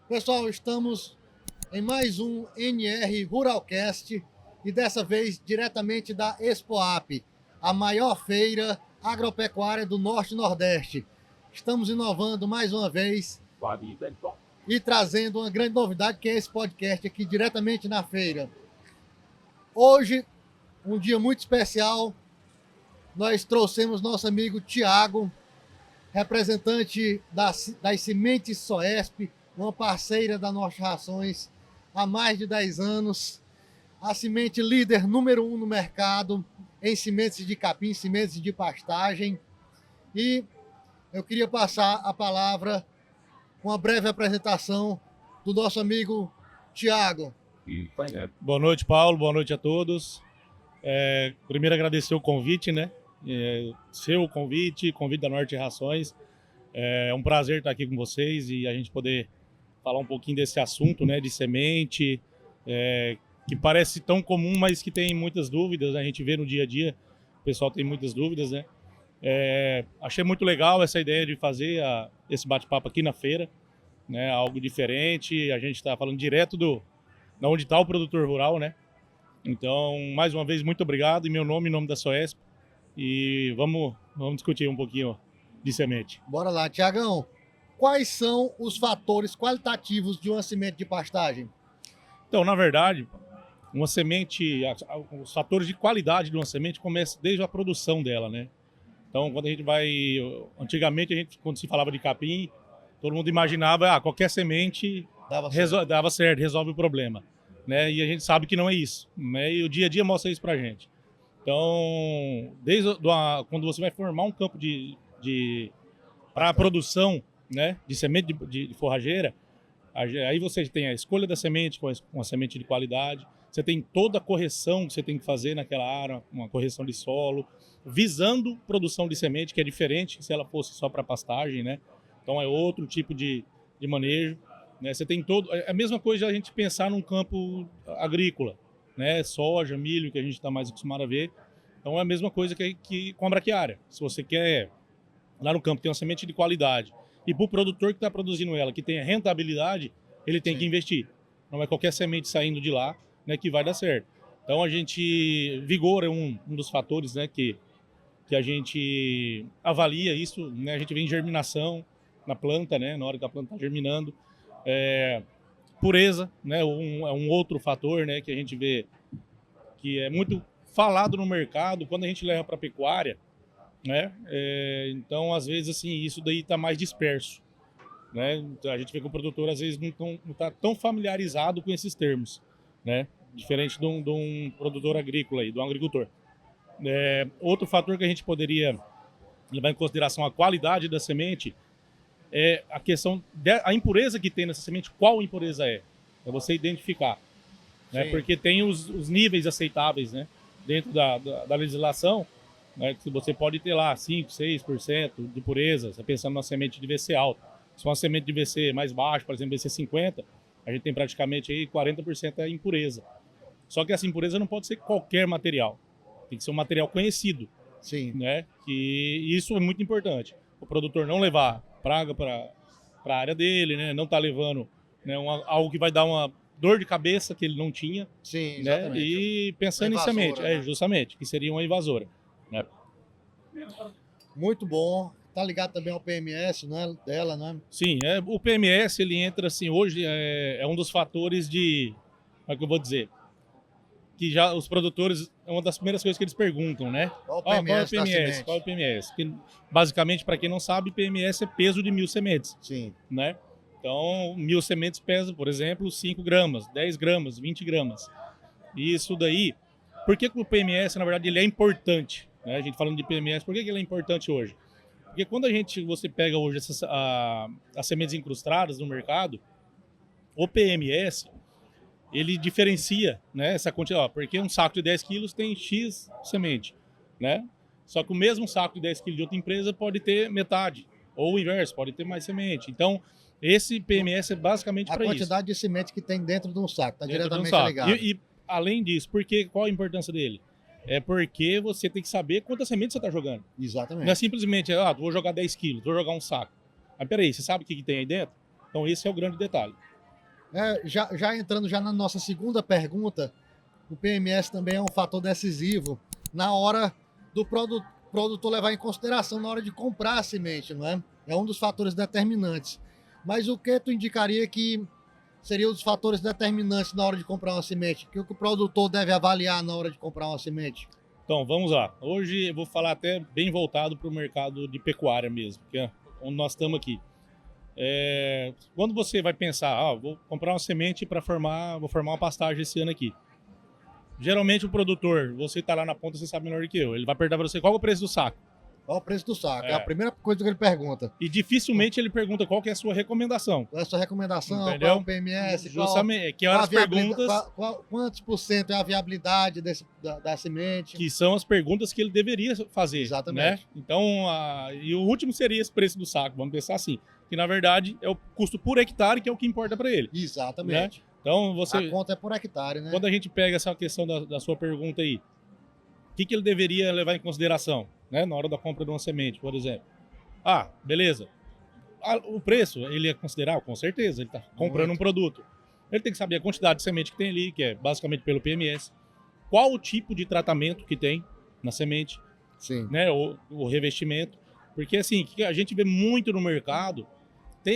Pessoal, estamos em mais um NR Ruralcast e dessa vez diretamente da Expoap, a maior feira agropecuária do Norte e Nordeste. Estamos inovando mais uma vez e trazendo uma grande novidade, que é esse podcast aqui diretamente na feira. Hoje, um dia muito especial, nós trouxemos nosso amigo Thiago, representante das Sementes Soesp, uma parceira da Norte Rações há mais de 10 anos, a semente líder número 1 no mercado em sementes de capim, sementes de pastagem. E eu queria passar a palavra com uma breve apresentação do nosso amigo Thiago. Boa noite, Paulo, boa noite a todos. Primeiro agradecer o convite, né? Seu convite da Norte Rações. É um prazer estar aqui com vocês e a gente poder falar um pouquinho desse assunto, né, de semente, que parece tão comum, mas que tem muitas dúvidas, né? A gente vê no dia a dia, o pessoal tem muitas dúvidas, né? Achei muito legal essa ideia de fazer esse bate-papo aqui na feira, né? Algo diferente, a gente está falando direto de onde está o produtor rural, né? Então, mais uma vez, muito obrigado, em meu nome, em nome da Soesp, e vamos discutir um pouquinho de semente. Bora lá, Thiagão. Quais são os fatores qualitativos de uma semente de pastagem? Então, na verdade, uma semente, os fatores de qualidade de uma semente começam desde a produção dela, né? Então, quando a gente vai... Antigamente, quando se falava de capim, todo mundo imaginava, qualquer semente dava certo, resolve o problema, né? E a gente sabe que não é isso, né? E o dia a dia mostra isso pra gente. Então, quando você vai formar um campo para a produção, né, de semente de forrageira, aí você tem a escolha da semente com a semente de qualidade, você tem toda a correção que você tem que fazer naquela área, uma correção de solo, visando produção de semente, que é diferente se ela fosse só para pastagem, né? Então é outro tipo de manejo, né? Você tem a mesma coisa a gente pensar num campo agrícola, né? Soja, milho, que a gente está mais acostumado a ver. Então é a mesma coisa que com a braquiária. Se você quer, lá no campo, ter uma semente de qualidade, e para o produtor que está produzindo ela, que tenha rentabilidade, ele tem que investir. Não é qualquer semente saindo de lá, né, que vai dar certo. Então vigor é um dos fatores, né, que a gente avalia isso, né? A gente vê em germinação na planta, né, na hora que a planta está germinando. Pureza, né, é um outro fator, né, que a gente vê que é muito falado no mercado quando a gente leva para a pecuária, né? Então, às vezes, assim, isso daí está mais disperso, né? A gente vê que o produtor, às vezes, não está tão familiarizado com esses termos, né? Diferente de um produtor agrícola, de um agricultor. Outro fator que a gente poderia levar em consideração a qualidade da semente é a questão da impureza que tem nessa semente. Qual impureza é? É você identificar, né? Porque tem os níveis aceitáveis, né? Dentro da legislação, né, que você pode ter lá 5, 6% de pureza, você pensando numa semente de VC alta. Se uma semente de VC mais baixa, por exemplo, VC 50, a gente tem praticamente aí 40% é impureza. Só que essa impureza não pode ser qualquer material, tem que ser um material conhecido. Sim. Né? Que isso é muito importante. O produtor não levar praga para a área dele, né? Não tá levando, né, algo que vai dar uma dor de cabeça que ele não tinha. Sim, exatamente. Né? E pensando em semente, né? Justamente, que seria uma invasora. Né? Muito bom. Tá ligado também ao PMS, né, dela, né? Sim, o PMS, ele entra assim, hoje é um dos fatores de, como é que eu vou dizer, que já os produtores, é uma das primeiras coisas que eles perguntam, né? Qual é o PMS? Qual é o PMS? Que, basicamente, para quem não sabe, PMS é peso de 1.000 sementes. Sim. Né? Então, 1.000 sementes pesam, por exemplo, 5 gramas, 10 gramas, 20 gramas. E isso daí... Por que o PMS, na verdade, ele é importante? Né? A gente falando de PMS, por que ele é importante hoje? Porque quando você pega hoje as sementes incrustadas no mercado, o PMS, ele diferencia, né, essa quantidade, porque um saco de 10 quilos tem X semente, né? Só que o mesmo saco de 10 quilos de outra empresa pode ter metade, ou o inverso, pode ter mais semente. Então, esse PMS é basicamente para isso. A quantidade de semente que tem dentro de um saco, está diretamente ligado. E além disso, qual a importância dele? É porque você tem que saber quantas sementes você está jogando. Exatamente. Não é simplesmente, vou jogar 10 quilos, vou jogar um saco. Mas peraí, você sabe o que tem aí dentro? Então esse é o grande detalhe. Já entrando já na nossa segunda pergunta, o PMS também é um fator decisivo na hora do produtor levar em consideração na hora de comprar a semente, não é? É um dos fatores determinantes. Mas o que tu indicaria que seria um dos fatores determinantes na hora de comprar uma semente? O que o produtor deve avaliar na hora de comprar uma semente? Então, vamos lá. Hoje eu vou falar até bem voltado para o mercado de pecuária mesmo, que é onde nós estamos aqui. Quando você vai pensar, vou comprar uma semente para vou formar uma pastagem esse ano aqui. Geralmente o produtor, você está lá na ponta, você sabe melhor do que eu. Ele vai perguntar para você qual é o preço do saco. Qual é o preço do saco? É a primeira coisa que ele pergunta. E dificilmente ele pergunta qual que é a sua recomendação. Qual é a sua recomendação? Entendeu? Qual é o PMS? Justamente, que são as perguntas... Quantos por cento é a viabilidade da semente? Que são as perguntas que ele deveria fazer. Exatamente. Né? Então, e o último seria esse preço do saco, vamos pensar assim. Que na verdade é o custo por hectare que é o que importa para ele. Exatamente. Né? Então, a conta é por hectare, né? Quando a gente pega essa questão da sua pergunta aí, o que ele deveria levar em consideração, né, na hora da compra de uma semente, por exemplo? Beleza. O preço, ele é considerável? Com certeza. Ele está comprando um produto. Ele tem que saber a quantidade de semente que tem ali, que é basicamente pelo PMS. Qual o tipo de tratamento que tem na semente. Sim. Né, o revestimento. Porque, assim, que a gente vê muito no mercado,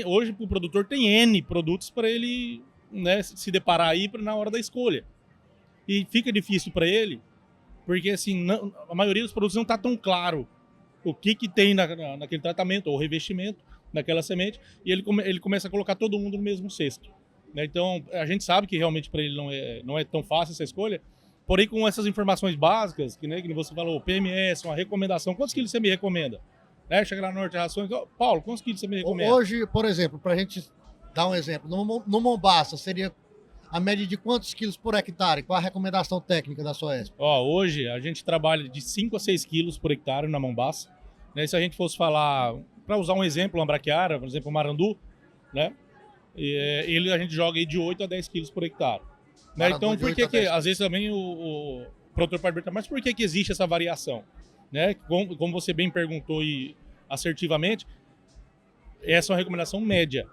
hoje o produtor tem N produtos para ele, né, se deparar aí na hora da escolha. E fica difícil para ele, porque assim, a maioria dos produtos não está tão claro o que tem naquele tratamento ou revestimento daquela semente, e ele começa a colocar todo mundo no mesmo cesto. Né? Então, a gente sabe que realmente para ele não é tão fácil essa escolha, porém com essas informações básicas, que você falou, PMS, uma recomendação, quantos quilos você me recomenda? Né? Chega lá no Norte Rações, Paulo, quantos quilos você me recomenda? Hoje, por exemplo, para a gente dar um exemplo, no Mombaça seria a média de quantos quilos por hectare? Qual a recomendação técnica da Soesp? Hoje a gente trabalha de 5 a 6 quilos por hectare na Mombaça. Né? Se a gente fosse falar, para usar um exemplo, uma braquiária, por exemplo, o Marandu, né? A gente joga aí de 8 a 10 quilos por hectare. Né? Então, por que às vezes também o produtor pode perguntar, mas por que existe essa variação? Né? Como você bem perguntou e assertivamente, essa é uma recomendação média.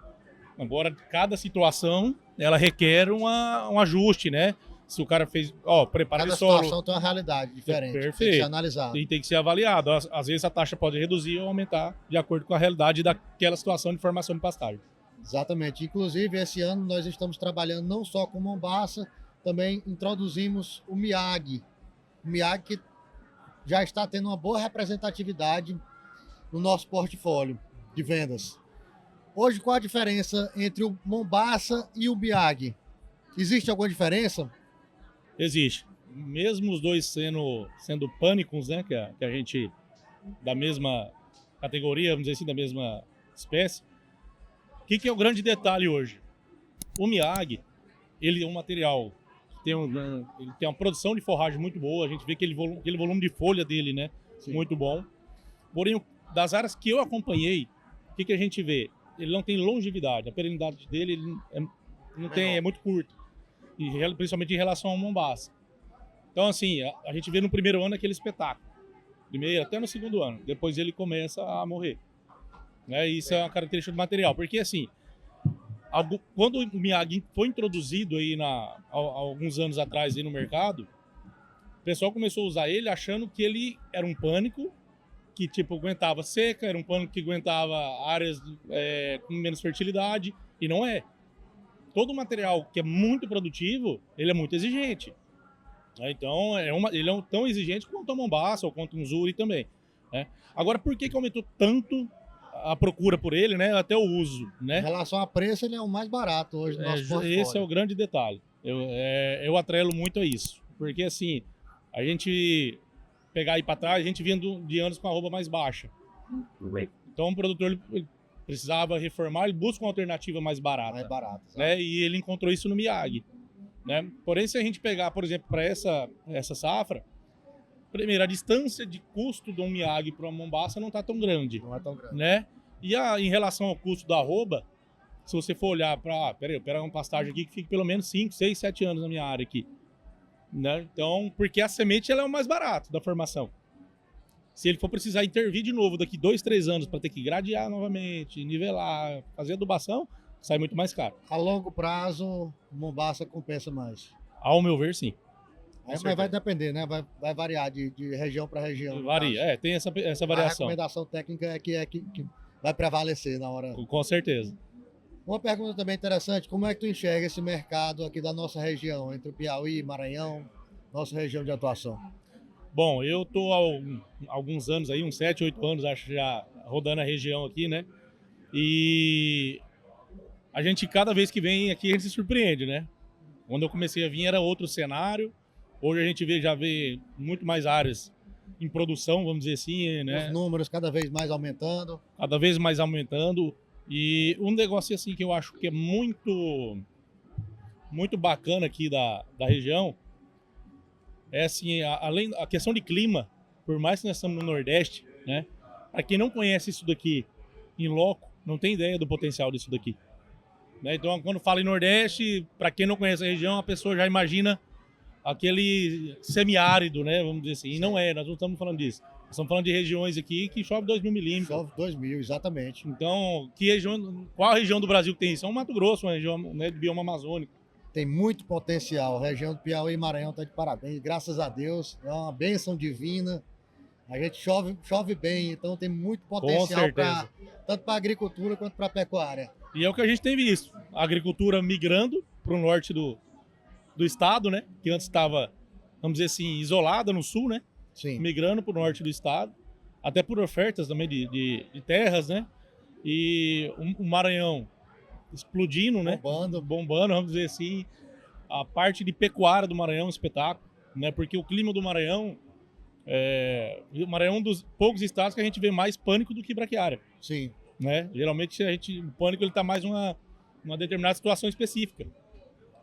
Agora, cada situação, ela requer um ajuste, né? Se o cara fez, prepara o solo... Cada situação tem uma realidade diferente. Perfeito. Tem que ser analisado. E tem que ser avaliado. Às vezes a taxa pode reduzir ou aumentar de acordo com a realidade daquela situação de formação de pastagem. Exatamente. Inclusive, esse ano nós estamos trabalhando não só com Mombaça, também introduzimos o Miag. O Miag que já está tendo uma boa representatividade no nosso portfólio de vendas. Hoje, qual a diferença entre o Mombaça e o Miag? Existe alguma diferença? Existe. Mesmo os dois sendo pânicos, né, que a gente, da mesma categoria, vamos dizer assim, da mesma espécie, o que é o grande detalhe hoje? O Miag, ele é um material, ele tem uma produção de forragem muito boa, a gente vê aquele volume de folha dele, né, sim, muito bom. Porém, das áreas que eu acompanhei, o que a gente vê? Ele não tem longevidade, a perenidade dele é muito curto, e principalmente em relação ao Mombaça. Então, assim, a gente vê no primeiro ano aquele espetáculo, primeiro até no segundo ano, depois ele começa a morrer. Né? Isso é uma característica do material, porque assim, quando o Miag foi introduzido aí há alguns anos atrás aí no mercado, o pessoal começou a usar ele achando que ele era um pânico, que tipo aguentava seca, era um pânico que aguentava áreas com menos fertilidade, e não é. Todo material que é muito produtivo, ele é muito exigente. Então, ele é tão exigente quanto a Mombaça ou quanto um Zuri também. Né? Agora, por que aumentou tanto a procura por ele, né? Até o uso, né? Em relação a preço, ele é o mais barato hoje no nosso portfólio. Esse é o grande detalhe. Eu atrelo muito a isso. Porque, assim, a gente pegar aí para trás, a gente vinha de anos com a arroba mais baixa. Então, o produtor ele precisava reformar, ele busca uma alternativa mais barata. Mais barata, né? E ele encontrou isso no Miag. Né? Porém, se a gente pegar, por exemplo, para essa safra, primeiro, a distância de custo do Miag para uma Mombaça não está tão grande. Não é tão grande. Né? E em relação ao custo da arroba, se você for olhar para... eu pego uma pastagem aqui que fica pelo menos 5, 6, 7 anos na minha área aqui. Né? Então, porque a semente ela é o mais barato da formação. Se ele for precisar intervir de novo daqui 2, 3 anos para ter que gradear novamente, nivelar, fazer adubação, sai muito mais caro. A longo prazo, Mombaça compensa mais. Ao meu ver, sim. Mas vai depender, né? Vai variar de região para região. Varia, tem essa variação. A recomendação técnica é que vai prevalecer na hora. Com certeza. Uma pergunta também interessante, como é que tu enxerga esse mercado aqui da nossa região, entre o Piauí, Maranhão, nossa região de atuação? Bom, eu tô há alguns anos aí, uns 7, 8 anos, acho, já rodando a região aqui, né? E a gente, cada vez que vem aqui, a gente se surpreende, né? Quando eu comecei a vir era outro cenário. Hoje a gente já vê muito mais áreas em produção, vamos dizer assim, né? Os números cada vez mais aumentando. Cada vez mais aumentando. E um negócio assim que eu acho que é muito bacana aqui da região é assim, além a questão de clima, por mais que nós estamos no Nordeste, né? Para quem não conhece isso daqui em loco, não tem ideia do potencial disso daqui. Né? Então, quando fala em Nordeste, para quem não conhece a região, a pessoa já imagina aquele semiárido, né? Vamos dizer assim. E não é, nós não estamos falando disso. Nós estamos falando de regiões aqui que chove 2.000 milímetros. Chove 2.000, exatamente. Então, qual a região do Brasil que tem isso? É o Mato Grosso, uma região, né, de bioma amazônico. Tem muito potencial. A região do Piauí e Maranhão está de parabéns, graças a Deus. É uma bênção divina. A gente chove bem, então tem muito potencial tanto para a agricultura quanto para a pecuária. E é o que a gente tem visto. A agricultura migrando para o norte do estado, né? Que antes estava, vamos dizer assim, isolada no sul, né? Sim. Migrando para o norte do estado. Até por ofertas também de terras, né? E o Maranhão explodindo, né? Bombando, vamos dizer assim. A parte de pecuária do Maranhão é um espetáculo, né? Porque o clima do Maranhão o Maranhão é um dos poucos estados que a gente vê mais pânico do que braquiária. Sim. Né? Geralmente o pânico ele está mais numa determinada situação específica.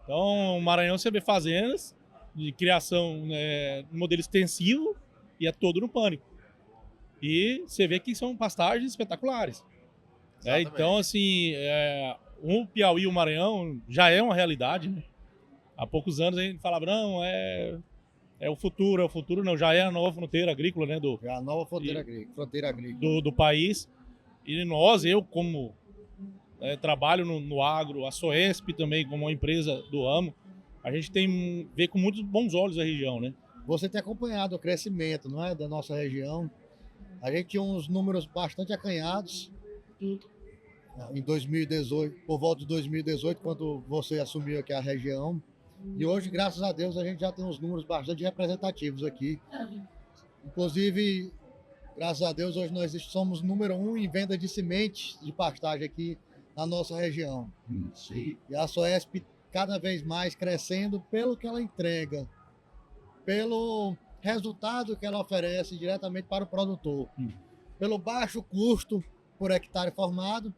Então, o Maranhão você vê fazendas de criação modelo extensivo e é todo no pânico. E você vê que são pastagens espetaculares. Então, assim, o Piauí e o Maranhão já é uma realidade. Né? Há poucos anos a gente falava, não, é o futuro não, já é a nova fronteira agrícola, né? É a nova fronteira agrícola. Do país. E eu como trabalho no agro, a Soesp também, como uma empresa do ramo, a gente vê com muitos bons olhos a região, né? Você tem acompanhado o crescimento, não é, da nossa região. A gente tinha uns números bastante acanhados em 2018, por volta de 2018, quando você assumiu aqui a região. E hoje, graças a Deus, a gente já tem uns números bastante representativos aqui. Inclusive, graças a Deus, hoje nós somos número 1 em venda de sementes de pastagem aqui na nossa região. Sim. E a Soesp cada vez mais crescendo pelo que ela entrega, pelo resultado que ela oferece diretamente para o produtor, pelo baixo custo por hectare formado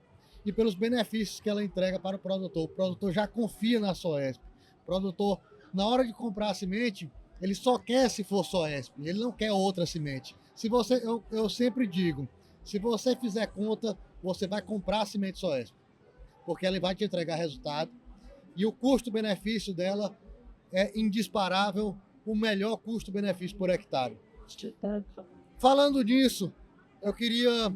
e pelos benefícios que ela entrega para o produtor. O produtor já confia na Soesp. O produtor, na hora de comprar a semente, ele só quer se for Soesp, ele não quer outra semente. Eu sempre digo, se você fizer conta, você vai comprar a semente Soesp, porque ela vai te entregar resultado e o custo-benefício dela é indisparável, o melhor custo-benefício por hectare. Falando nisso, eu queria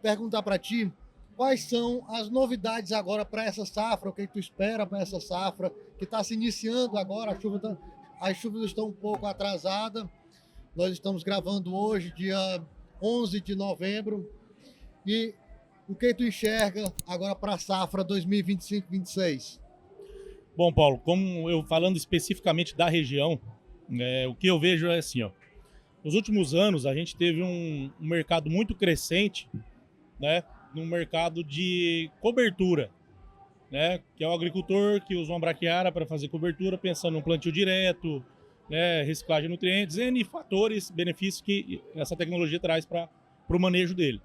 perguntar para ti quais são as novidades agora para essa safra, o que tu espera para essa safra que está se iniciando agora, as chuvas estão um pouco atrasadas. Nós estamos gravando hoje, dia 11 de novembro. E o que tu enxerga agora para a safra 2025-26? Bom, Paulo, como eu falando especificamente da região, o que eu vejo é assim, ó. Nos últimos anos, a gente teve um mercado muito crescente, né? No mercado de cobertura, né? Que é o agricultor que usa uma braquiária para fazer cobertura, pensando no plantio direto, né, reciclagem de nutrientes, N fatores, benefícios que essa tecnologia traz para o manejo dele.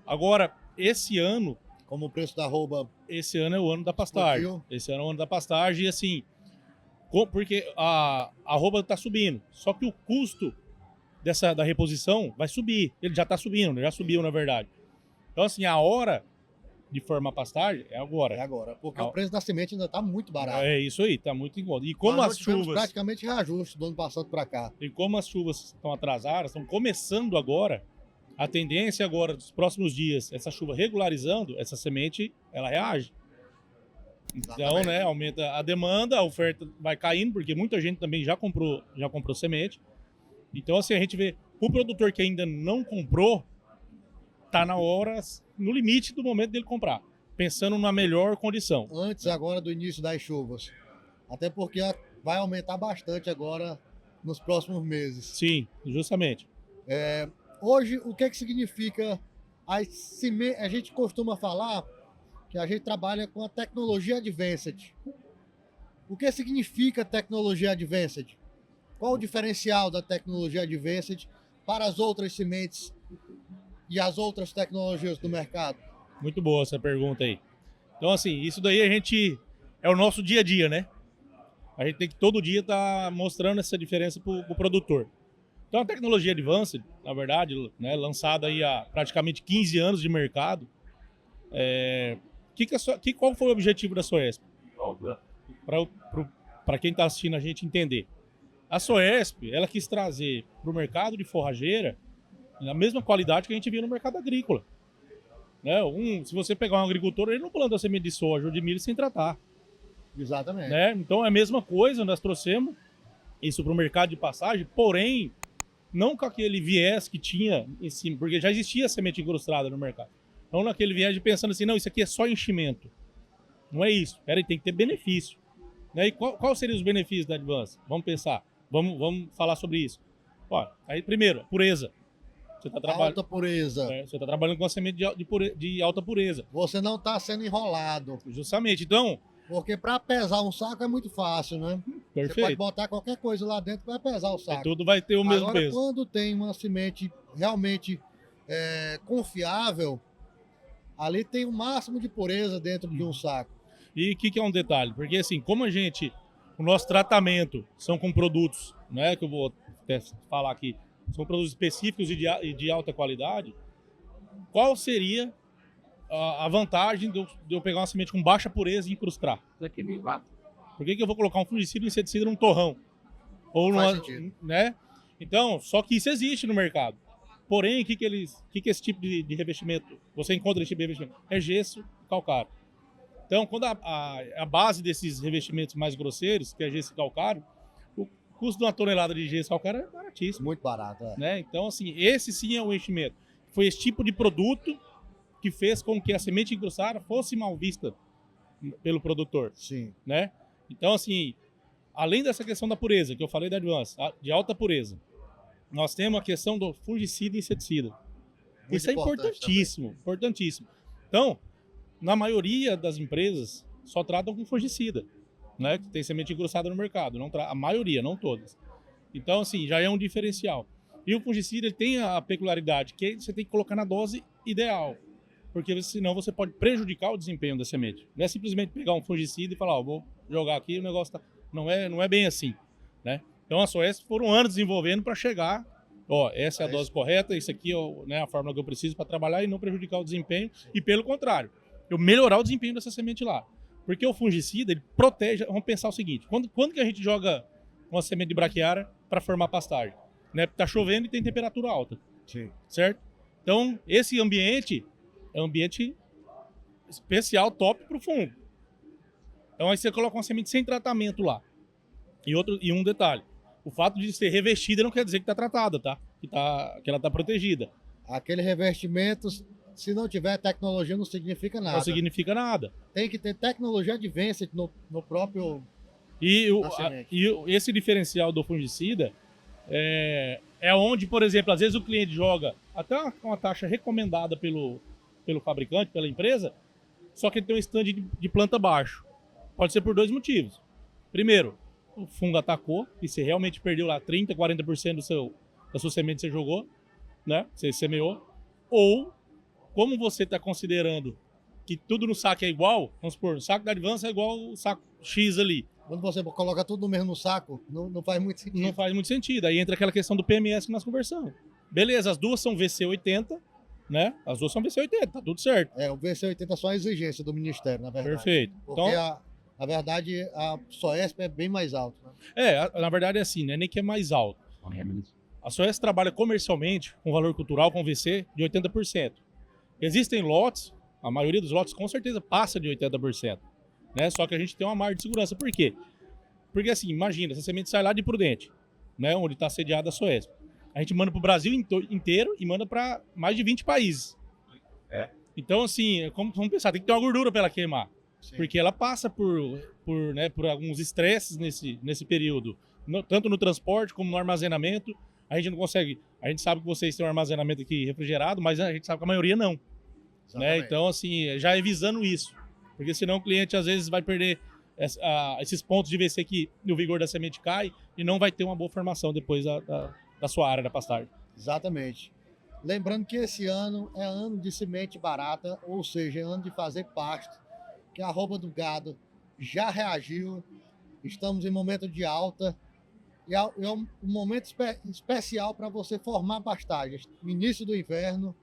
Agora, esse ano... Como o preço da arroba... Esse ano é o ano da pastagem. Explodiu. Esse ano é o ano da pastagem e assim... Porque a arroba está subindo. Só que o custo da reposição vai subir. Ele já está subindo, já subiu na verdade. Então assim, a hora de formar pastagem é agora. É agora, porque o preço da semente ainda está muito barato. É isso aí, está muito em conta. E como as chuvas... praticamente reajuste do ano passado para cá. E como as chuvas estão atrasadas, estão começando agora, A tendência agora, dos próximos dias, essa chuva regularizando, essa semente, ela reage. Então, né, aumenta a demanda, a oferta vai caindo, porque muita gente também já comprou semente. Então, assim, a gente vê, o produtor que ainda não comprou, tá na hora, no limite do momento dele comprar, pensando na melhor condição. Antes agora do início das chuvas. Até porque vai aumentar bastante agora nos próximos meses. Sim, justamente. Hoje, o que significa a gente costuma falar que a gente trabalha com a tecnologia Advanced. O que significa tecnologia Advanced? Qual o diferencial da tecnologia Advanced para as outras sementes e as outras tecnologias do mercado? Muito boa essa pergunta aí. Então, assim, isso daí é o nosso dia a dia, né? A gente tem que todo dia estar mostrando essa diferença para o produtor. Então, a tecnologia Advanced, na verdade, né, lançada aí há praticamente 15 anos de mercado, qual foi o objetivo da Soesp? Para quem está assistindo a gente entender. A Soesp, ela quis trazer para o mercado de forrageira a mesma qualidade que a gente via no mercado agrícola. Né? Se você pegar um agricultor, ele não planta semente de soja ou de milho sem tratar. Exatamente. Né? Então é a mesma coisa, nós trouxemos isso para o mercado de passagem, porém, não com aquele viés que tinha em cima, porque já existia semente incrustada no mercado. Então, naquele viés de pensando assim, não, isso aqui é só enchimento. Não é isso. Peraí, tem que ter benefício. Né? E qual seriam os benefícios da Advance? Vamos pensar. Vamos falar sobre isso. Ó, aí, primeiro, pureza. Você tá Alta pureza. Você está trabalhando com a semente de alta pureza. Você não está sendo enrolado. Justamente. Então... Porque para pesar um saco é muito fácil, né? Perfeito. Você pode botar qualquer coisa lá dentro que vai pesar o saco. Tudo vai ter o mesmo Agora, peso. Quando tem uma semente realmente confiável, ali tem o máximo de pureza dentro de um saco. E o que é um detalhe? Porque assim, como o nosso tratamento são com produtos, né, que eu vou até falar aqui, são produtos específicos e de alta qualidade, qual seria a vantagem de eu pegar uma semente com baixa pureza e incrustar? Por que eu vou colocar um fungicida e um inseticida num torrão? Ou né? Então, só que isso existe no mercado. Porém, o que esse tipo de revestimento, você encontra esse tipo de revestimento? É gesso e calcário. Então, quando a base desses revestimentos mais grosseiros, que é gesso e calcário, o custo de uma tonelada de gesso e calcário é baratíssimo. Muito barato, né? Então, assim, esse sim é o enchimento. Foi esse tipo de produto que fez com que a semente incrustada fosse mal vista pelo produtor. Sim. Né? Então, assim, além dessa questão da pureza, que eu falei da Advance, de alta pureza, nós temos a questão do fungicida e inseticida. Muito Isso é importantíssimo, importantíssimo. Então, na maioria das empresas, só tratam com fungicida, né? Que tem semente incrustada no mercado. A maioria, não todas. Então, assim, já é um diferencial. E o fungicida ele tem a peculiaridade que você tem que colocar na dose ideal, porque senão você pode prejudicar o desempenho da semente. Não é simplesmente pegar um fungicida e falar, vou jogar aqui, o negócio tá... não é bem assim, né? Então a Soesp foram anos desenvolvendo para chegar, essa é a dose correta, isso aqui é né, a fórmula que eu preciso para trabalhar e não prejudicar o desempenho, e pelo contrário, eu melhorar o desempenho dessa semente lá. Porque o fungicida, ele protege, vamos pensar o seguinte, quando que a gente joga uma semente de braquiária para formar pastagem? Né? Tá chovendo e tem temperatura alta. Sim. Certo? Então, esse ambiente é um ambiente especial, top para o fungo. Então, aí você coloca uma semente sem tratamento lá. E um detalhe, o fato de ser revestida não quer dizer que está tratada, tá? Que ela está protegida. Aquele revestimento, se não tiver tecnologia, não significa nada. Não significa nada. Tem que ter tecnologia Advanced no próprio... E esse diferencial do fungicida é onde, por exemplo, às vezes o cliente joga até uma taxa recomendada pelo fabricante, pela empresa, só que ele tem um stand de planta baixo. Pode ser por dois motivos. Primeiro, o fungo atacou e você realmente perdeu lá 30%, 40% da sua semente que você jogou, né? Você semeou. Ou, como você está considerando que tudo no saco é igual, vamos supor, o saco da Advance é igual o saco X ali. Quando você coloca tudo no mesmo saco, não faz muito sentido. Não faz muito sentido. Aí entra aquela questão do PMS que nós conversamos. Beleza, as duas são VC80, né? As duas são VC80, tá tudo certo. O VC80 é só a exigência do Ministério, na verdade. Perfeito. Porque, Então, na verdade, a Soesp é bem mais alta. Né? na verdade é assim, né? Nem que é mais alto. A Soesp trabalha comercialmente com valor cultural com VC de 80%. Existem lotes, a maioria dos lotes com certeza passa de 80%. Né? Só que a gente tem uma margem de segurança. Por quê? Porque assim, imagina, essa semente sai lá de Prudente, né, onde está sediada a Soesp. A gente manda para o Brasil inteiro e manda para mais de 20 países. Então, assim, vamos pensar, tem que ter uma gordura para ela queimar. Sim. Porque ela passa por alguns estresses nesse período, tanto no transporte como no armazenamento. A gente não consegue. A gente sabe que vocês têm um armazenamento aqui refrigerado, mas a gente sabe que a maioria não. Né? Então, assim, já é visando isso. Porque senão o cliente às vezes vai perder esses pontos de VC que o vigor da semente cai e não vai ter uma boa formação depois da sua área da pastagem. Exatamente. Lembrando que esse ano é ano de semente barata, ou seja, é ano de fazer pasto, que a arroba do gado já reagiu, estamos em momento de alta, e é um momento especial para você formar pastagens. No início do inverno,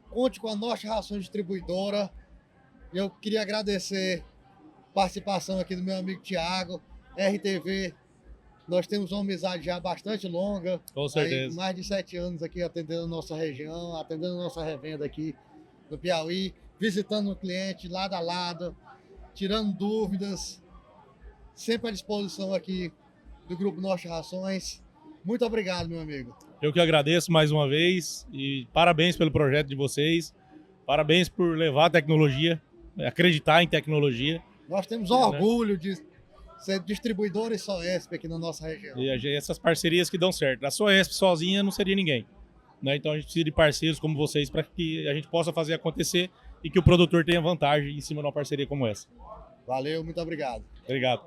conte com a Norte Rações Distribuidora. Eu queria agradecer a participação aqui do meu amigo Thiago, RTV. Nós temos uma amizade já bastante longa. Com certeza. Aí, mais de 7 anos aqui atendendo a nossa região, atendendo a nossa revenda aqui no Piauí, visitando o cliente lado a lado, tirando dúvidas, sempre à disposição aqui do Grupo Norte Rações. Muito obrigado, meu amigo. Eu que agradeço mais uma vez e parabéns pelo projeto de vocês. Parabéns por levar a tecnologia, acreditar em tecnologia. Nós temos orgulho de ser distribuidor e Soesp aqui na nossa região. E essas parcerias que dão certo. A Soesp sozinha não seria ninguém. Né? Então a gente precisa de parceiros como vocês para que a gente possa fazer acontecer e que o produtor tenha vantagem em cima de uma parceria como essa. Valeu, muito obrigado. Obrigado.